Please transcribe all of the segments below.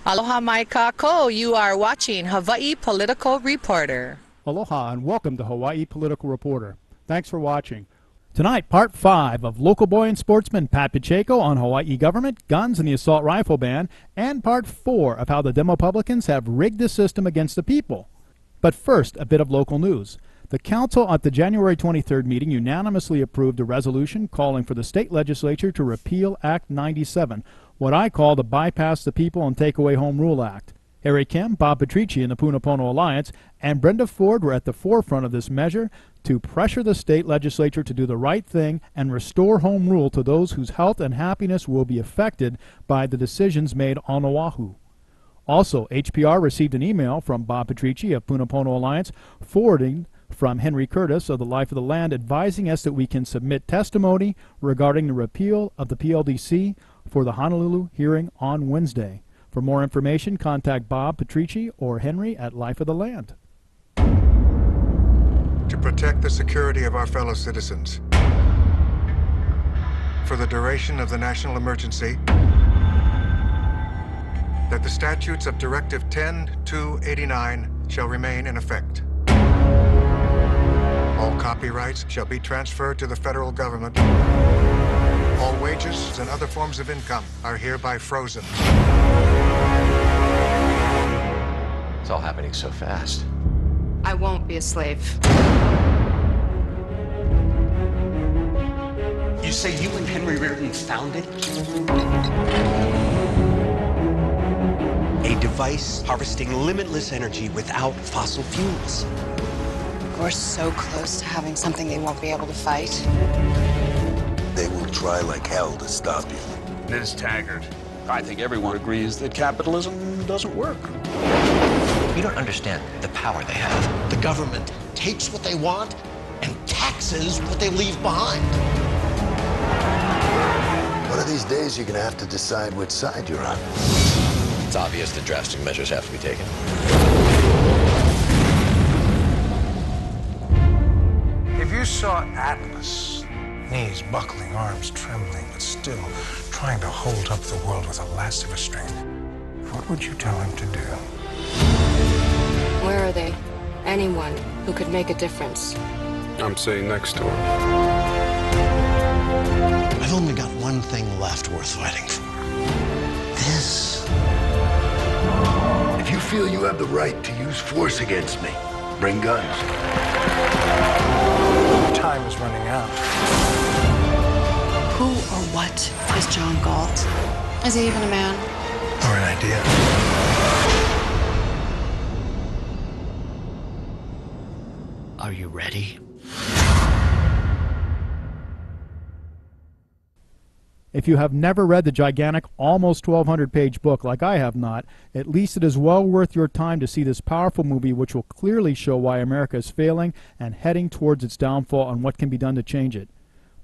Aloha mai kako, you are watching Hawaii Political Reporter. Aloha and welcome to Hawaii Political Reporter. Thanks for watching. Tonight, Part 5 of local boy and sportsman Pat Pacheco on Hawaii government, guns, and the assault rifle ban, and Part 4 of how the DemoPublicans have rigged the system against the people. But first, a bit of local news. The Council at the January 23rd meeting unanimously approved a resolution calling for the state legislature to repeal Act 97, what I call the Bypass the People and Take Away Home Rule Act. Harry Kim, Bob Patrici in the Punapono Alliance, and Brenda Ford were at the forefront of this measure to pressure the state legislature to do the right thing and restore home rule to those whose health and happiness will be affected by the decisions made on Oahu. Also, HPR received an email from Bob Patrici of Punapono Alliance forwarding from Henry Curtis of the Life of the Land advising us that we can submit testimony regarding the repeal of the PLDC for the Honolulu hearing on Wednesday. For more information, contact Bob Patrici or Henry at Life of the Land. To protect the security of our fellow citizens, for the duration of the national emergency, that the statutes of Directive 10-289 shall remain in effect. All copyrights shall be transferred to the federal government. All wages and other forms of income are hereby frozen. It's all happening so fast. I won't be a slave. You say you and Henry Reardon founded a device harvesting limitless energy without fossil fuels. We're so close to having something they won't be able to fight. They will try like hell to stop you. Ms. Taggart, I think everyone agrees that capitalism doesn't work. You don't understand the power they have. The government takes what they want and taxes what they leave behind. One of these days, you're going to have to decide which side you're on. It's obvious that drastic measures have to be taken. If you saw Atlas, knees buckling, arms trembling, but still trying to hold up the world with the last of his strength, what would you tell him to do? Where are they? Anyone who could make a difference. I'm sitting next to her. I've only got one thing left worth fighting for. This. If you feel you have the right to use force against me, bring guns. Time is running out. Who or what is John Galt? Is he even a man? Or an idea. Are you ready? If you have never read the gigantic, almost 1,200-page book like I have not, at least it is well worth your time to see this powerful movie which will clearly show why America is failing and heading towards its downfall and what can be done to change it.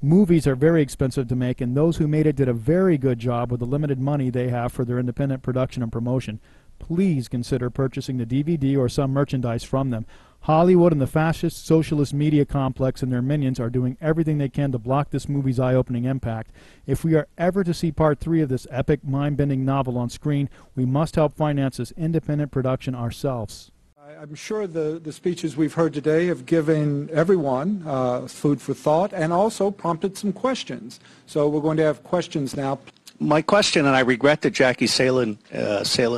Movies are very expensive to make, and those who made it did a very good job with the limited money they have for their independent production and promotion. Please consider purchasing the DVD or some merchandise from them. Hollywood and the fascist socialist media complex and their minions are doing everything they can to block this movie's eye-opening impact. If we are ever to see Part 3 of this epic, mind-bending novel on screen, we must help finance this independent production ourselves. I'm sure the speeches we've heard today have given everyone food for thought and also prompted some questions. So we're going to have questions now. My question, and I regret that Jackie Salett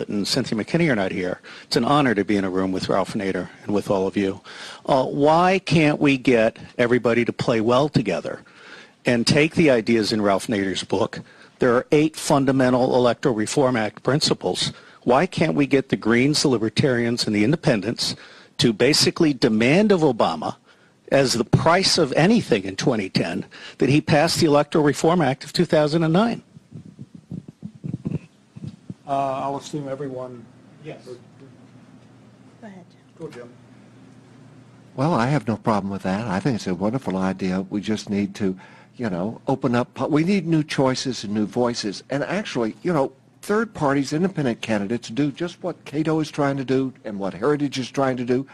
and Cynthia McKinney are not here. It's an honor to be in a room with Ralph Nader and with all of you. Why can't we get everybody to play well together and take the ideas in Ralph Nader's book? There are 8 fundamental Electoral Reform Act principles. Why can't we get the Greens, the Libertarians, and the Independents to basically demand of Obama, as the price of anything in 2010, that he pass the Electoral Reform Act of 2009? I'll assume everyone. Yes. Go ahead. Go, Jim. Well, I have no problem with that. I think it's a wonderful idea. We just need to, open up. We need new choices and new voices. And actually, third parties, independent candidates do just what Cato is trying to do and what Heritage is trying to do.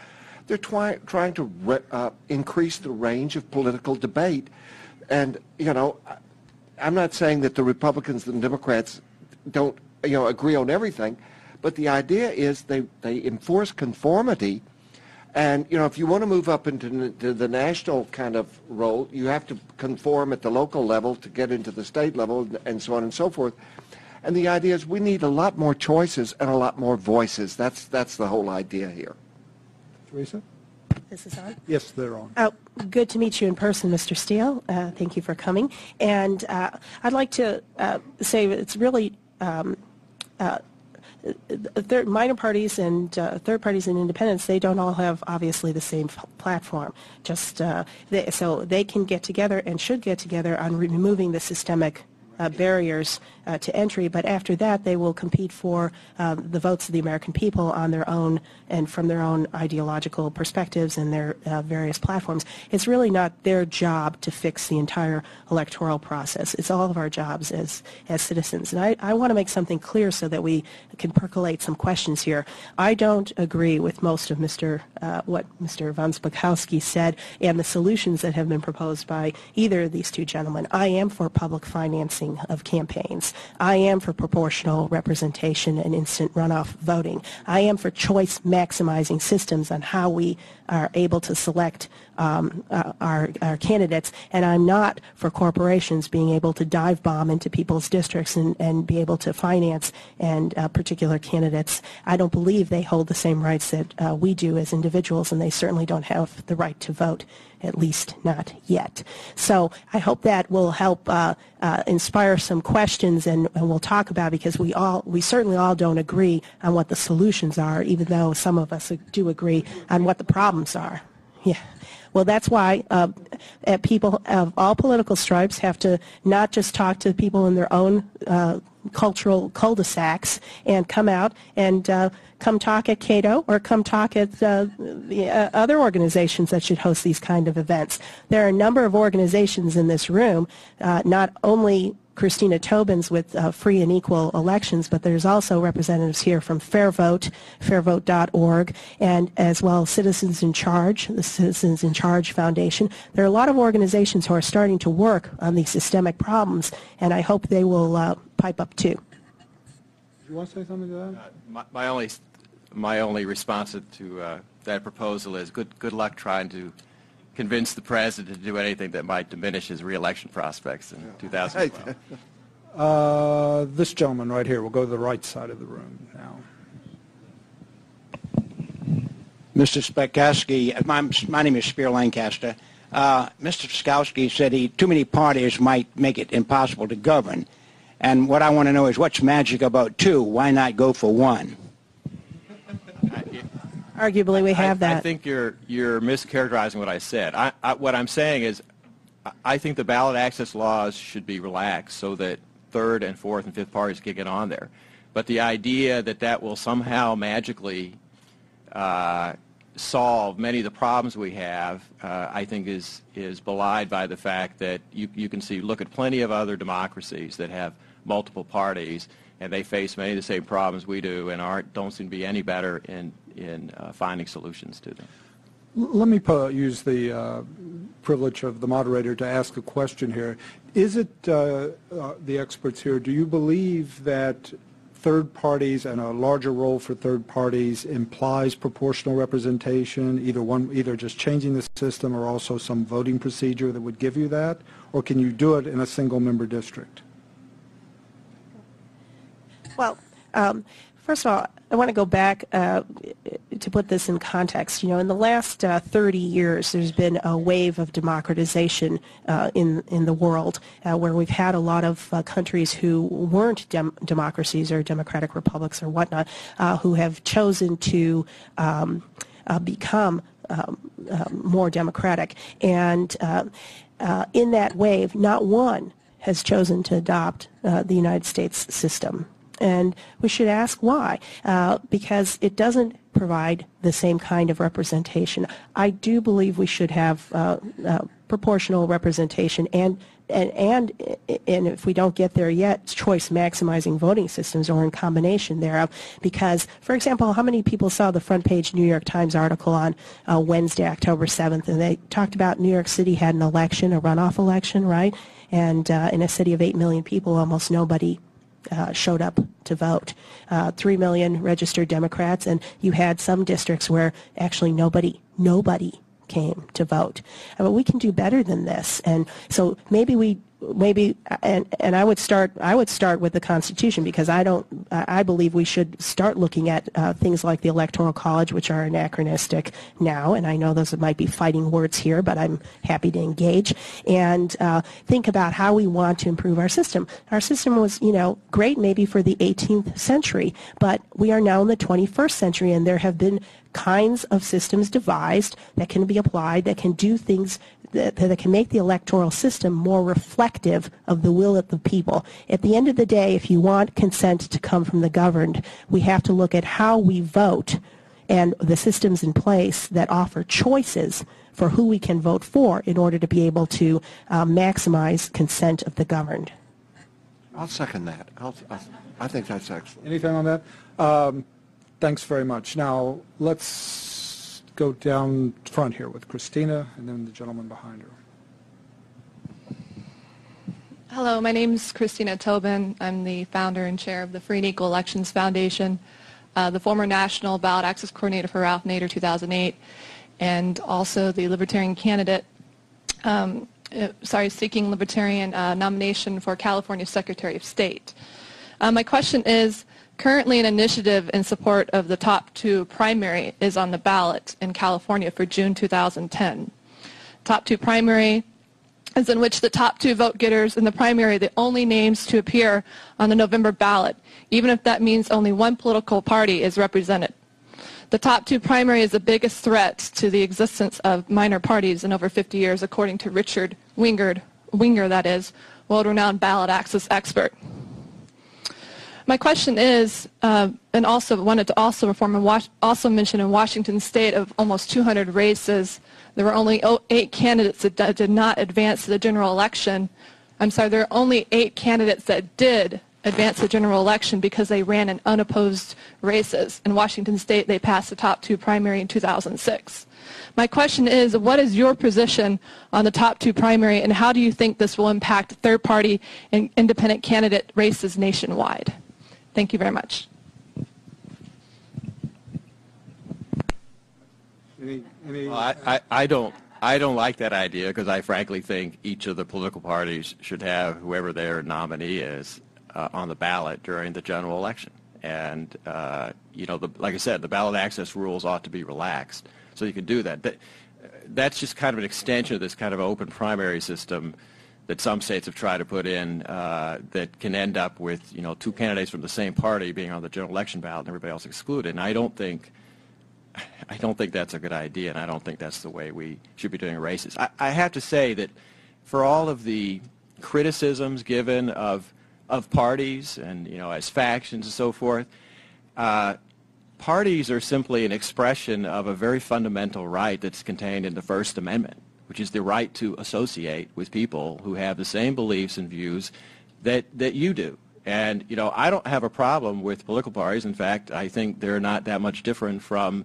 They're trying to increase the range of political debate. And, I'm not saying that the Republicans and Democrats don't agree on everything, But the idea is they enforce conformity. And, you know, if you want to move up into the national kind of role, you have to conform at the local level to get into the state level and so on and so forth. And the idea is we need a lot more choices and a lot more voices. That's the whole idea here. Teresa? This is on? Yes, they're on. Good to meet you in person, Mr. Steele. Thank you for coming. And I'd like to say it's really minor parties and third parties and independents, they don't all have obviously the same platform. So they can get together and should get together on removing the systemic barriers to entry, but after that they will compete for the votes of the American people on their own and from their own ideological perspectives and their various platforms. It's really not their job to fix the entire electoral process. It's all of our jobs as citizens. And I want to make something clear so that we can percolate some questions here. I don't agree with most of what Mr. von Spakowski said and the solutions that have been proposed by either of these two gentlemen. I am for public financing of campaigns. I am for proportional representation and instant runoff voting. I am for choice maximizing systems on how we are able to select our candidates, and I'm not for corporations being able to dive bomb into people's districts and be able to finance particular candidates. I don't believe they hold the same rights that we do as individuals, and they certainly don't have the right to vote, at least not yet. So I hope that will help inspire some questions, and we'll talk about, because we certainly all don't agree on what the solutions are, even though some of us do agree on what the problems are. Yeah. Well, that's why people of all political stripes have to not just talk to people in their own cultural cul-de-sacs and come out and come talk at Cato or come talk at the other organizations that should host these kind of events. There are a number of organizations in this room, not only Christina Tobin's with free and equal elections, but there's also representatives here from Fair Vote, fairvote.org, and as well Citizens in Charge, the Citizens in Charge Foundation. There are a lot of organizations who are starting to work on these systemic problems, and I hope they will pipe up too. Do you want to say something to that? My only response to that proposal is good luck trying to convince the president to do anything that might diminish his re-election prospects in 2012. This gentleman right here, we'll go to the right side of the room now. Mr. Spakowski, my name is Spear Lancaster. Mr. Spakowski said too many parties might make it impossible to govern. And what I want to know is what's magic about two? Why not go for one? Arguably, we have that. I think you're mischaracterizing what I said. What I'm saying is I think the ballot access laws should be relaxed so that third and fourth and fifth parties can get on there. But the idea that will somehow magically solve many of the problems we have, I think is belied by the fact that you can look at plenty of other democracies that have multiple parties, and they face many of the same problems we do and don't seem to be any better in finding solutions to them. Let me use the privilege of the moderator to ask a question here. Is it, the experts here, do you believe that third parties and a larger role for third parties implies proportional representation, either just changing the system or also some voting procedure that would give you that? Or can you do it in a single member district? Well, first of all, I want to go back to put this in context. You know, in the last 30 years, there's been a wave of democratization in the world, where we've had a lot of countries who weren't democracies or democratic republics or whatnot, who have chosen to become more democratic. And in that wave, not one has chosen to adopt the United States system. And we should ask why, because it doesn't provide the same kind of representation. I do believe we should have proportional representation and if we don't get there yet, choice maximizing voting systems or in combination thereof. Because, for example, how many people saw the front page New York Times article on Wednesday, October 7th, and they talked about New York City had an election, a runoff election, right? And in a city of 8 million people, almost nobody showed up to vote. 3 million registered Democrats, and you had some districts where actually nobody came to vote. But we can do better than this, and so maybe and I would start with the Constitution, because I believe we should start looking at things like the Electoral College, which are anachronistic now, and I know those might be fighting words here, but I'm happy to engage, and think about how we want to improve our system. Our system was, great maybe for the 18th century, but we are now in the 21st century, and there have been kinds of systems devised that can be applied, that can do things that can make the electoral system more reflective of the will of the people. At the end of the day, if you want consent to come from the governed, we have to look at how we vote and the systems in place that offer choices for who we can vote for in order to be able to maximize consent of the governed. I'll second that. I think that's excellent. Anything on that? Thanks very much. Now, let's go down front here with Christina and then the gentleman behind her. Hello, my name is Christina Tobin. I'm the founder and chair of the Free and Equal Elections Foundation, the former National Ballot Access Coordinator for Ralph Nader 2008, and also the Libertarian candidate, seeking Libertarian nomination for California Secretary of State. My question is, currently an initiative in support of the top 2 primary is on the ballot in California for June 2010. Top 2 primary is in which the top 2 vote getters in the primary are the only names to appear on the November ballot, even if that means only one political party is represented. The top 2 primary is the biggest threat to the existence of minor parties in over 50 years, according to Richard Winger, that is, world-renowned ballot access expert. My question is, and also wanted to also mention in Washington State, of almost 200 races, there were only 8 candidates that did not advance to the general election. I'm sorry, there are only 8 candidates that did advance the general election because they ran in unopposed races. In Washington State, they passed the top 2 primary in 2006. My question is, what is your position on the top 2 primary, and how do you think this will impact third-party and independent candidate races nationwide? Thank you very much. Well, I don't like that idea, because I frankly think each of the political parties should have whoever their nominee is on the ballot during the general election. And like I said, the ballot access rules ought to be relaxed, so you can do that. That's just kind of an extension of this kind of open primary system that some states have tried to put in, that can end up with 2 candidates from the same party being on the general election ballot and everybody else excluded. And I don't think that's a good idea, and I don't think that's the way we should be doing races. I have to say that for all of the criticisms given of parties and as factions and so forth, parties are simply an expression of a very fundamental right that's contained in the First Amendment, which is the right to associate with people who have the same beliefs and views that you do. And, I don't have a problem with political parties. In fact, I think they're not that much different from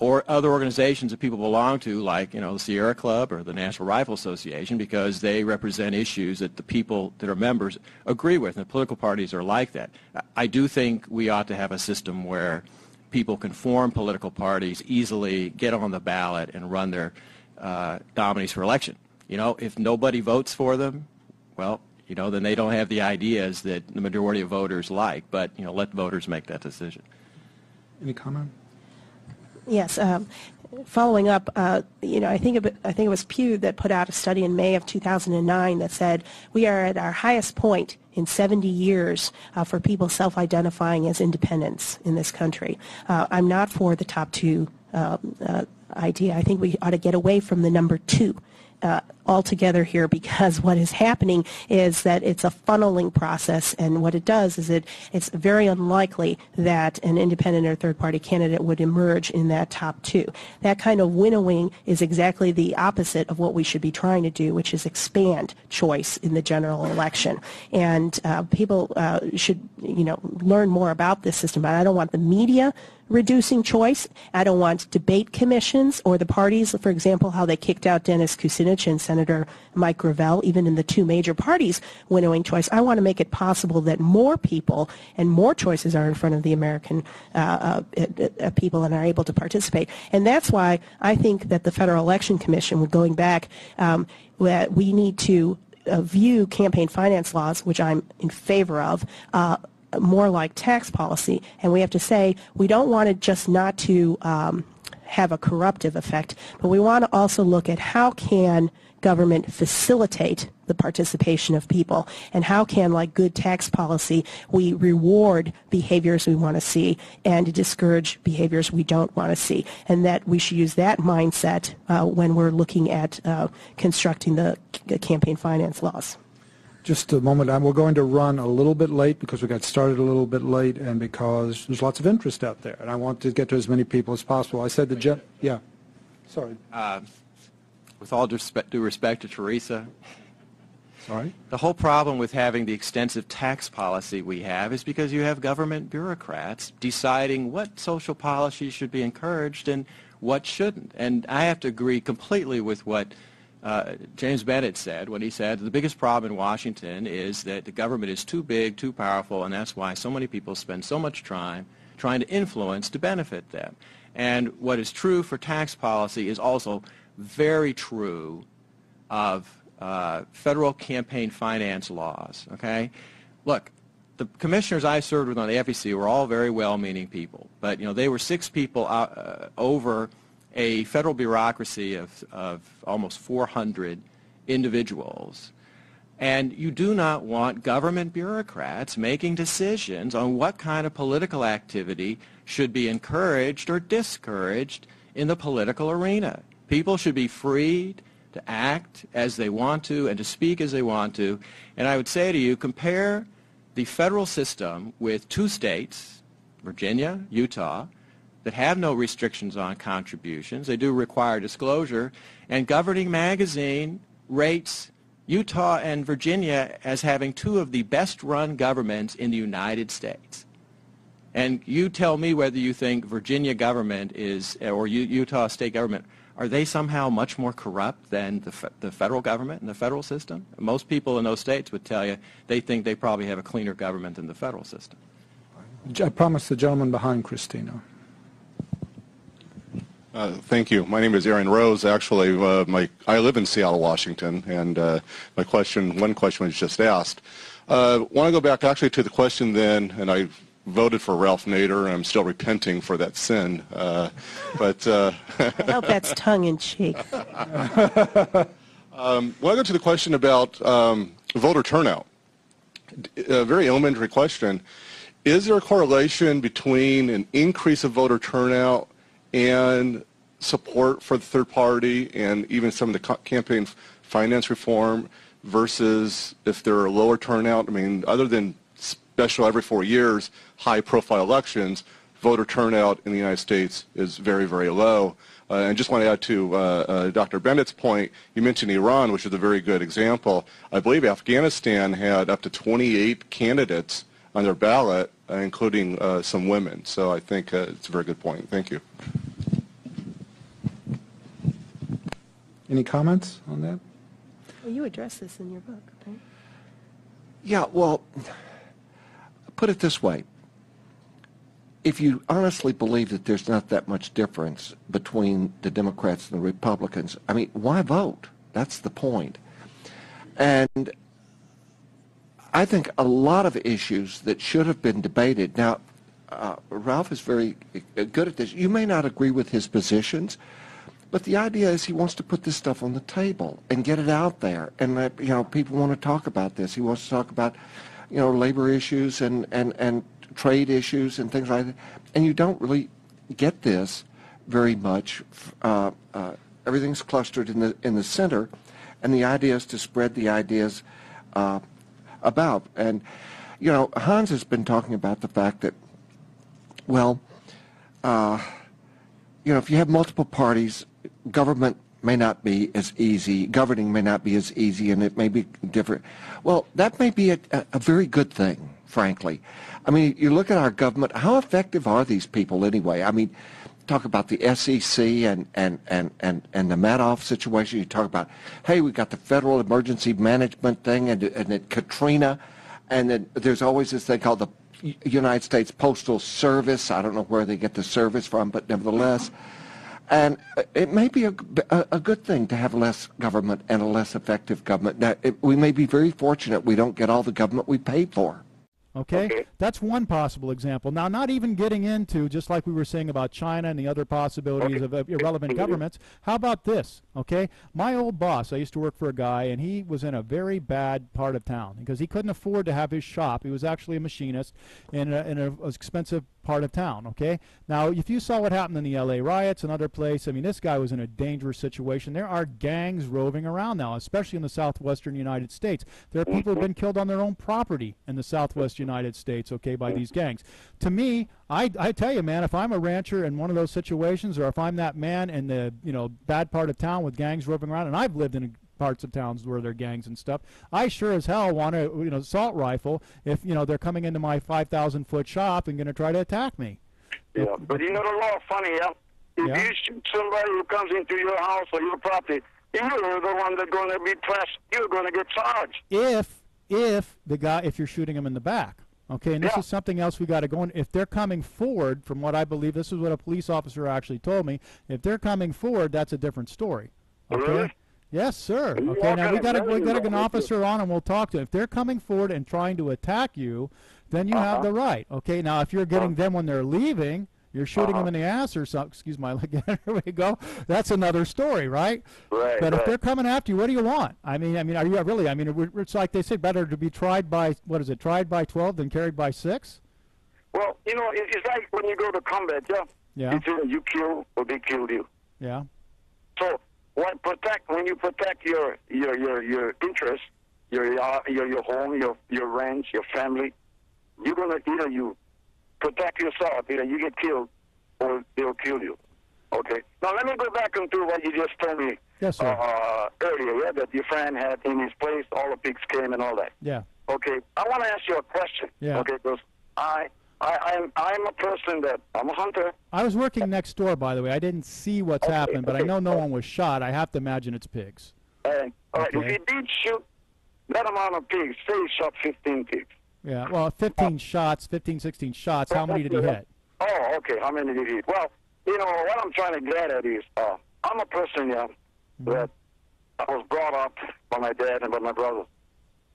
other organizations that people belong to, like, the Sierra Club or the National Rifle Association, because they represent issues that the people that are members agree with, and the political parties are like that. I do think we ought to have a system where people can form political parties easily, get on the ballot, and run their nominees for election. If nobody votes for them, well, then they don't have the ideas that the majority of voters like. But let voters make that decision. Any comment? Yes. Following up, I think it was Pew that put out a study in May of 2009 that said we are at our highest point in 70 years for people self-identifying as independents in this country. I'm not for the top 2 idea. I think we ought to get away from the number 2 altogether here, because what is happening is that it's a funneling process, and what it does is it's very unlikely that an independent or third-party candidate would emerge in that top 2. That kind of winnowing is exactly the opposite of what we should be trying to do, which is expand choice in the general election. And people should learn more about this system. But I don't want the media reducing choice. I don't want debate commissions or the parties, for example, how they kicked out Dennis Kucinich and Senator Senator Mike Gravel, even in the two major parties winnowing choice. I want to make it possible that more people and more choices are in front of the American people and are able to participate. And that's why I think that the Federal Election Commission, going back, we need to view campaign finance laws, which I'm in favor of, more like tax policy. And we have to say we don't want it just not to have a corruptive effect, but we want to also look at how can government facilitate the participation of people, and how can, like good tax policy, we reward behaviors we want to see and discourage behaviors we don't want to see, and that we should use that mindset when we're looking at constructing the campaign finance laws. Just a moment. We're going to run a little bit late because we got started a little bit late and because there's lots of interest out there, and I want to get to as many people as possible. I said the yeah. Sorry. With all due respect to Teresa, sorry. The whole problem with having the extensive tax policy we have is because you have government bureaucrats deciding what social policy should be encouraged and what shouldn't. And I have to agree completely with what James Bennett said when he said the biggest problem in Washington is that the government is too big, too powerful, and that's why so many people spend so much time trying to influence to benefit them. And what is true for tax policy is also very true of federal campaign finance laws, okay? Look, the commissioners I served with on the FEC were all very well-meaning people, but, you know, they were 6 people over a federal bureaucracy of almost 400 individuals. And you do not want government bureaucrats making decisions on what kind of political activity should be encouraged or discouraged in the political arena. People should be freed to act as they want to and to speak as they want to. And I would say to you, compare the federal system with 2 states, Virginia, Utah, that have no restrictions on contributions. They do require disclosure. And Governing Magazine rates Utah and Virginia as having 2 of the best-run governments in the United States. And you tell me whether you think Virginia government is, or Utah state government, are they somehow much more corrupt than the federal government and the federal system? Most people in those states would tell you they think they probably have a cleaner government than the federal system. I promise the gentleman behind Christina. Thank you. My name is Aaron Rose. Actually, I live in Seattle, Washington, and one question was just asked. I want to go back actually to the question then, and I voted for Ralph Nader, and I'm still repenting for that sin. I hope that's tongue-in-cheek. I want to go to the question about voter turnout. A very elementary question. Is there a correlation between an increase of voter turnout and support for the third party and even some of the campaign finance reform versus if there are lower turnout? I mean, other than special every 4 years, high-profile elections, voter turnout in the United States is very, very low. And just want to add to Dr. Bennett's point, you mentioned Iran, which is a very good example. I believe Afghanistan had up to 28 candidates on their ballot, including some women. So I think it's a very good point. Thank you. Any comments on that? Well, you address this in your book, right? Yeah, well, put it this way. If you honestly believe that there's not that much difference between the Democrats and the Republicans, I mean, why vote? That's the point. And I think a lot of issues that should have been debated. Now, Ralph is very good at this. You may not agree with his positions, but the idea is he wants to put this stuff on the table and get it out there. And that, you know, people want to talk about this. He wants to talk about, you know, labor issues and trade issues and things like that. And you don't really get this very much. Everything's clustered in the center, and the idea is to spread the ideas about. And, you know, Hans has been talking about the fact that, well, you know, if you have multiple parties, government may not be as easy, governing may not be as easy, and it may be different. Well, that may be a very good thing, frankly. I mean, you look at our government, how effective are these people anyway? I mean, talk about the SEC and the Madoff situation. You talk about, hey, we got the Federal Emergency Management thing and then Katrina, and then there's always this thing called the United States Postal Service. I don't know where they get the service from, but nevertheless. And it may be a good thing to have less government and a less effective government. Now, we may be very fortunate we don't get all the government we pay for. Okay? That's one possible example. Now, not even getting into, just like we were saying about China and the other possibilities of irrelevant governments, how about this? Okay? My old boss, I used to work for a guy, and he was in a very bad part of town because he couldn't afford to have his shop. He was actually a machinist in an expensive part of town, okay? Now, if you saw what happened in the LA riots and other places, I mean, this guy was in a dangerous situation. There are gangs roving around now, especially in the southwestern United States. There are people who have been killed on their own property in the southwest United States, okay, by these gangs. To me, I tell you, man, if I'm a rancher in one of those situations, or if I'm that man in the, bad part of town with gangs roving around, and I've lived in parts of towns where there are gangs and stuff, I sure as hell want a assault rifle if they're coming into my 5,000-foot shop and going to try to attack me. Yeah, but the law funny, yeah? If you shoot somebody who comes into your house or your property, you're the one that's going to be pressed. You're going to get charged. If you're shooting him in the back. Okay, and this is something else we got to go in. If they're coming forward, from what I believe, this is what a police officer actually told me, if they're coming forward, that's a different story. Okay? Really? Yes, sir. Okay, now we got an officer on, and we'll talk to them. If they're coming forward and trying to attack you, then you have the right. Okay, now if you're getting them when they're leaving, you're shooting them in the ass or something. Excuse my here we go. That's another story, right? Right. But if they're coming after you, what do you want? I mean, are you really? I mean, it's like they say, better to be tried by tried by 12 than carried by 6. Well, it's like when you go to combat, yeah. Yeah. It's either you kill or they kill you. Yeah. So when you protect your interests, your home, your ranch, your family, you're gonna either you protect yourself, either you get killed or they'll kill you. Okay. Now let me go back into what you just told me earlier, yeah, that your friend had in his place, all the pigs came and all that. Yeah. Okay. I want to ask you a question. Yeah. Okay, because I'm a person that I'm a hunter. I was working next door, by the way. I didn't see what's happened, but I know no one was shot. I have to imagine it's pigs. All right. If he did shoot that amount of pigs, say he shot 15 pigs. Yeah, well, 15 shots, 15, 16 shots. How many did he hit? Oh, okay. How many did he hit? Well, what I'm trying to get at is I'm a person, that I was brought up by my dad and by my brother.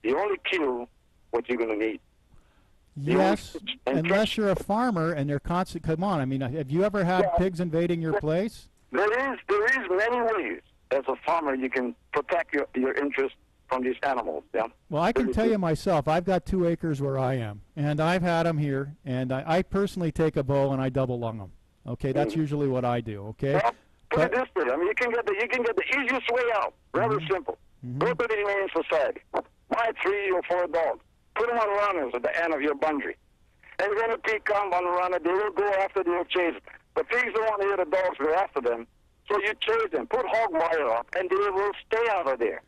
You only kill what you're going to need. Yes, unless you're a farmer and they're constant. Come on, I mean, have you ever had pigs invading your place? There is many ways as a farmer you can protect your interest from these animals. Yeah. Well, I can tell you myself, I've got 2 acres where I am, and I've had them here, and I personally take a bow and I double lung them. Okay, that's usually what I do. Okay. Well, put it this way. I mean, you can get the easiest way out. Rather simple. Go to the Humane Society. Buy 3 or 4 dogs. Put them on runners at the end of your boundary. And when a pig comes on the runner, they will go after, they will chase. The pigs don't want to hear the dogs go after them, so you chase them. Put hog wire up, and they will stay out of there.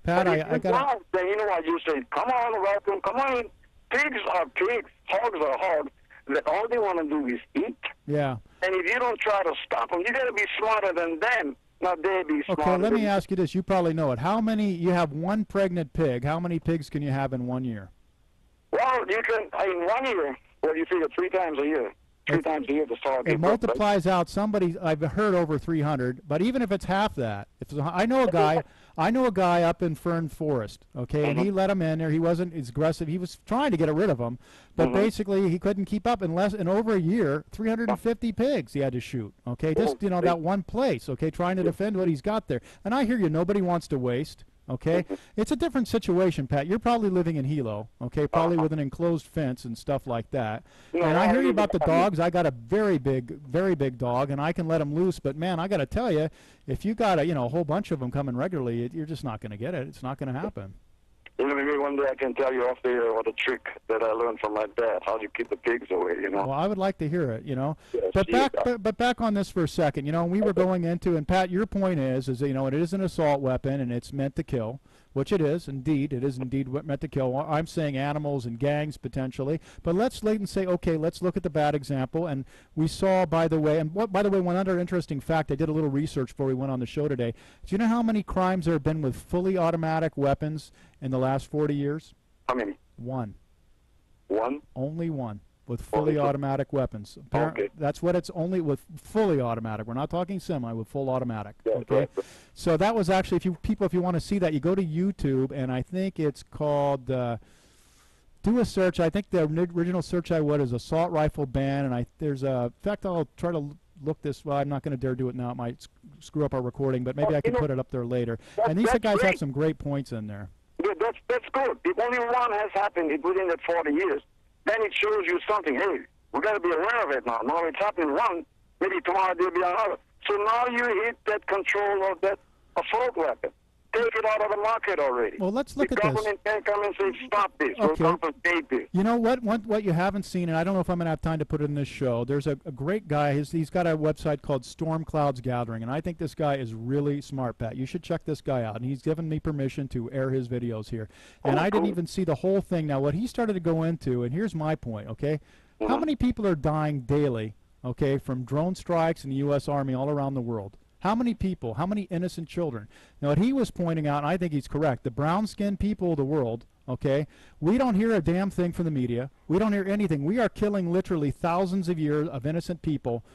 Pat, I got. Then you know what you say? Come on, welcome, come on. Pigs are pigs. Hogs are hogs. All they want to do is eat. Yeah. And if you don't try to stop them, you got to be smarter than them. Not they be smarter. Okay, let me ask you this. You probably know it. How many? You have 1 pregnant pig. How many pigs can you have in 1 year? Well, you can in 1 year. Well, you figure 3 times a year. 3 times a year to start. It multiplies out. I've heard over 300, but even if it's half that, I know a guy up in Fern Forest, okay, and he let him in there. He wasn't as aggressive. He was trying to get rid of them, but basically he couldn't keep up. In over a year, 350 pigs he had to shoot. Okay, just that one place. Okay, trying to defend what he's got there. And I hear you. Nobody wants to waste. Okay, it's a different situation, Pat. You're probably living in Hilo, okay, probably with an enclosed fence and stuff like that. And I hear you about the dogs. I got a very big dog, and I can let them loose. But man, I got to tell you, if you got a whole bunch of them coming regularly, you're just not going to get it. It's not going to happen. Maybe one day I can tell you off the air what a trick that I learned from my dad, how you keep the pigs away, Well, I would like to hear it, Yes, but back on this for a second, we were going into, and Pat, your point is that, it is an assault weapon and it's meant to kill, which it is indeed meant to kill. I'm saying animals and gangs potentially, but let's say, okay, let's look at the bad example. And we saw, by the way, one other interesting fact, I did a little research before we went on the show today. Do you know how many crimes there have been with fully automatic weapons in the last 40 years? How many? One. One? Only one. With fully automatic weapons. Okay. That's what it's only with fully automatic. We're not talking semi, with full automatic. Yeah, okay. right. So that was actually, if you want to see that, you go to YouTube, and I think it's called. Do a search. I think the original search I would is assault rifle ban, and there's a. In fact, I'll try to look this. Well, I'm not going to dare do it now. It might screw up our recording, but maybe I can put it up there later. And these guys have some great points in there. Yeah, that's good. If only one has happened within that 40 years. Then it shows you something. Hey, we got to be aware of it now. Now it's happening one, maybe tomorrow there'll be another. So now you hit that control of that assault weapon. Take it out of the market already. Well, let's look at this. The this. government can come and say, stop this. We'll compensate this. You know what you haven't seen, and I don't know if I'm going to have time to put it in this show. There's a great guy. He's got a website called Storm Clouds Gathering, and I think this guy is really smart, Pat. You should check this guy out, and he's given me permission to air his videos here. And I didn't even see the whole thing. Now, what he started to go into, and here's my point, okay? How many people are dying daily, okay, from drone strikes in the U.S. Army all around the world? How many people, how many innocent children? Now, what he was pointing out, and I think he's correct, the brown-skinned people of the world, okay, we don't hear a damn thing from the media. We don't hear anything. We are killing literally thousands of years of innocent people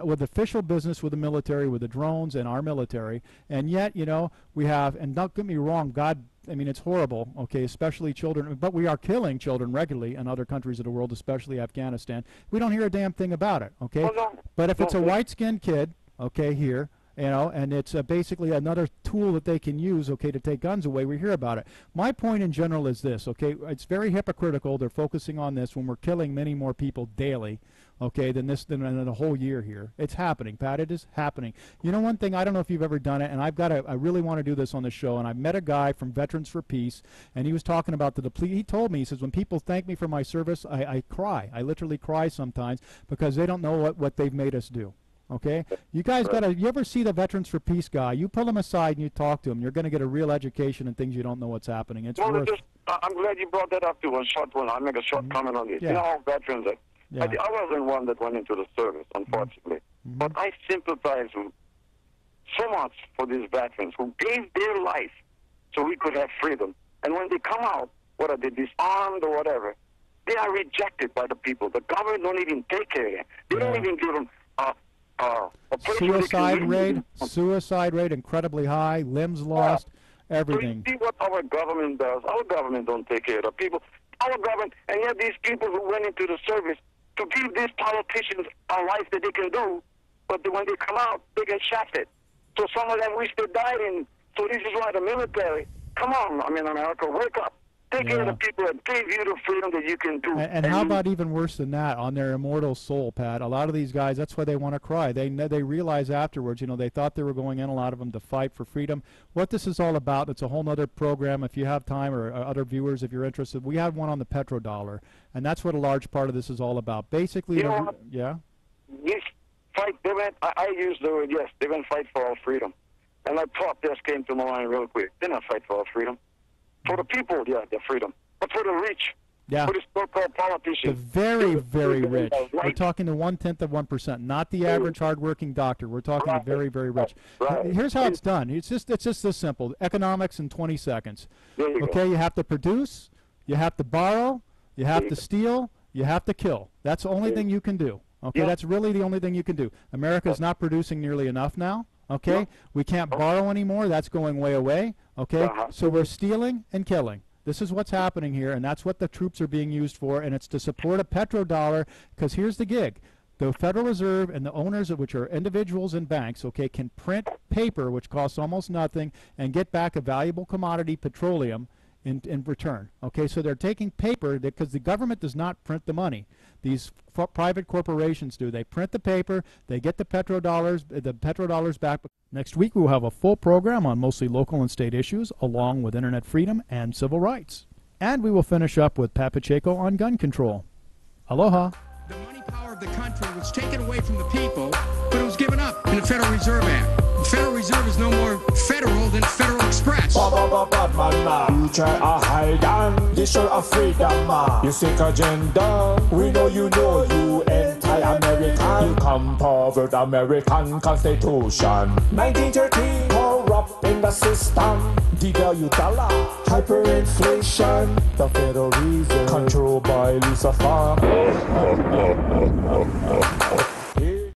with official business with the military, with the drones and our military. And yet, you know, we have, and don't get me wrong, God, I mean, it's horrible, okay, especially children, but we are killing children regularly in other countries of the world, especially Afghanistan. We don't hear a damn thing about it, okay? But if it's a white-skinned kid, okay, here, you know, and it's basically another tool that they can use, okay, to take guns away, we hear about it. My point in general is this, okay, it's very hypocritical they're focusing on this when we're killing many more people daily, okay, than in a whole year here. It's happening, Pat, it is happening. You know one thing, I don't know if you've ever done it, and I really want to do this on the show, and I met a guy from Veterans for Peace, and he was talking about he told me, he says, when people thank me for my service, I cry. I literally cry sometimes because they don't know what they've made us do. Okay, you guys you ever see the Veterans for Peace guy? You pull him aside and you talk to him. You're going to get a real education in things you don't know what's happening. It's worth. I'm glad you brought that up to one short one. I'll make a short comment on this. Yeah. You know, veterans, I wasn't one that went into the service, unfortunately. But I sympathize so much for these veterans who gave their life so we could have freedom. And when they come out, whether they're disarmed or whatever, they are rejected by the people. The government don't even take care of them. They don't even give them suicide rate incredibly high, limbs lost, everything. So you see what our government does. Our government don't take care of the people. Our government, and yet these people who went into the service to give these politicians a life that they can do, but when they come out, they get shafted. So some of them wish they died in. So this is why the military, come on, I mean, America, wake up. Take care of the people that gave you the freedom that you can do. And how about even worse than that, on their immortal soul, Pat? A lot of these guys, that's why they want to cry. They realize afterwards, you know, they thought they were going in, a lot of them, to fight for freedom. What this is all about, it's a whole other program. If you have time, or other viewers, if you're interested, we have one on the petrodollar, and that's what a large part of this is all about. Basically, you know what? Yeah? Yes, fight, I use the word, yes, they're going to fight for our freedom. And that thought just came to my mind real quick. They're not fight for our freedom. For the people, yeah, their freedom. But for the rich, for the so-called politicians. The very, very rich. We're talking the 1/10 of 1%, not the average hardworking doctor. We're talking the very, very rich. Here's how it's done. It's just this simple. Economics in 20 seconds. Okay, you have to produce, you have to borrow, you have to steal, you have to kill. That's the only thing you can do. Okay, that's really the only thing you can do. America's not producing nearly enough now. Okay, we can't borrow anymore. That's going way away. Okay, so we're stealing and killing. This is what's happening here, and that's what the troops are being used for, and it's to support a petrodollar, because here's the gig. The Federal Reserve and the owners, of which are individuals and banks, okay, can print paper, which costs almost nothing, and get back a valuable commodity, petroleum, in return. Okay, so they're taking paper because the government does not print the money. These private corporations do. They print the paper, they get the petrodollars back. Next week we'll have a full program on mostly local and state issues, along with internet freedom and civil rights. And we will finish up with Pat Pacheco on gun control. Aloha. The money power of the country was taken away from the people, but it was given up. in the Federal Reserve Act. The Federal Reserve is no more federal than Federal Express. You try a hide and destroy a freedom, man. You seek agenda. We know you anti-American. You come forward American Constitution. 1913, corrupt in the system. Devalue dollar, hyperinflation. The Federal Reserve, controlled by Lucifer.